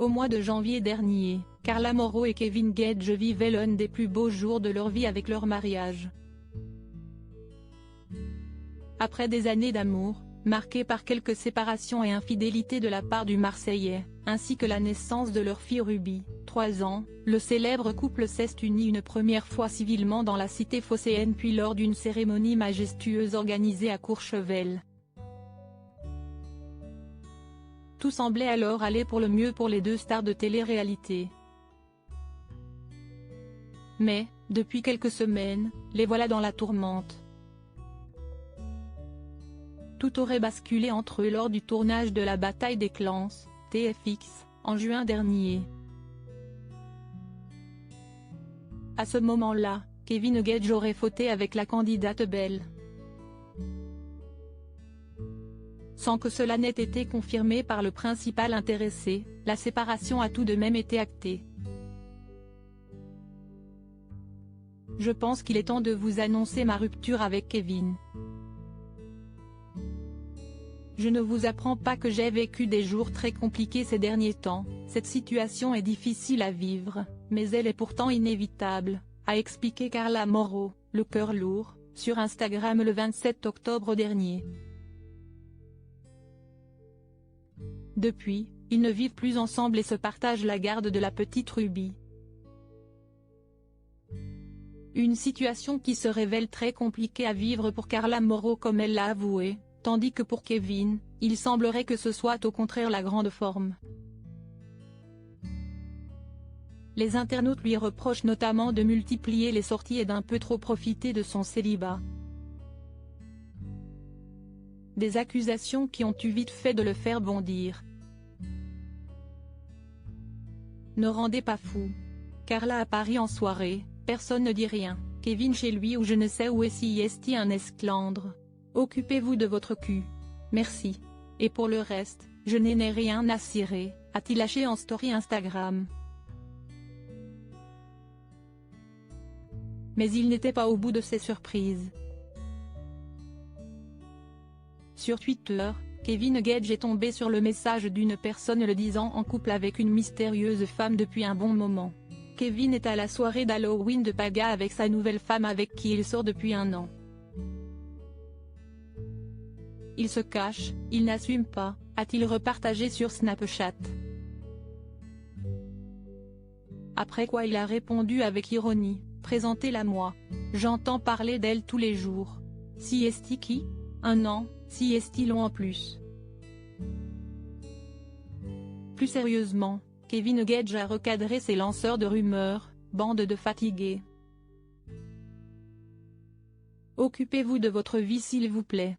Au mois de janvier dernier, Carla Mauro et Kevin Gage vivaient l'un des plus beaux jours de leur vie avec leur mariage. Après des années d'amour, marquées par quelques séparations et infidélités de la part du Marseillais, ainsi que la naissance de leur fille Ruby, 3 ans, le célèbre couple s'est uni une première fois civilement dans la cité phocéenne puis lors d'une cérémonie majestueuse organisée à Courchevel. Tout semblait alors aller pour le mieux pour les deux stars de télé-réalité. Mais, depuis quelques semaines, les voilà dans la tourmente. Tout aurait basculé entre eux lors du tournage de la Bataille des Clans, TFX, en juin dernier. À ce moment-là, Kevin Gage aurait fauté avec la candidate Belle. Sans que cela n'ait été confirmé par le principal intéressé, la séparation a tout de même été actée. Je pense qu'il est temps de vous annoncer ma rupture avec Kevin. Je ne vous apprends pas que j'ai vécu des jours très compliqués ces derniers temps, cette situation est difficile à vivre, mais elle est pourtant inévitable, a expliqué Carla Mauro, le cœur lourd, sur Instagram le 27 octobre dernier. Depuis, ils ne vivent plus ensemble et se partagent la garde de la petite Ruby. Une situation qui se révèle très compliquée à vivre pour Carla Mauro comme elle l'a avoué, tandis que pour Kevin, il semblerait que ce soit au contraire la grande forme. Les internautes lui reprochent notamment de multiplier les sorties et d'un peu trop profiter de son célibat. Des accusations qui ont eu vite fait de le faire bondir. Ne rendez pas fou. Carla à Paris en soirée, personne ne dit rien, Kevin chez lui ou je ne sais où est si est un esclandre. Occupez-vous de votre cul. Merci. Et pour le reste, je n'ai rien à cirer, a-t-il lâché en story Instagram. Mais il n'était pas au bout de ses surprises. Sur Twitter, Kevin Gage est tombé sur le message d'une personne le disant en couple avec une mystérieuse femme depuis un bon moment. Kevin est à la soirée d'Halloween de Paga avec sa nouvelle femme avec qui il sort depuis 1 an. Il se cache, il n'assume pas, a-t-il repartagé sur Snapchat. Après quoi il a répondu avec ironie, présentez-la-moi. J'entends parler d'elle tous les jours. Si est-il qui ? 1 an, si est-il long en plus. Plus sérieusement, Kevin Gage a recadré ses lanceurs de rumeurs, bande de fatigués. Occupez-vous de votre vie s'il vous plaît.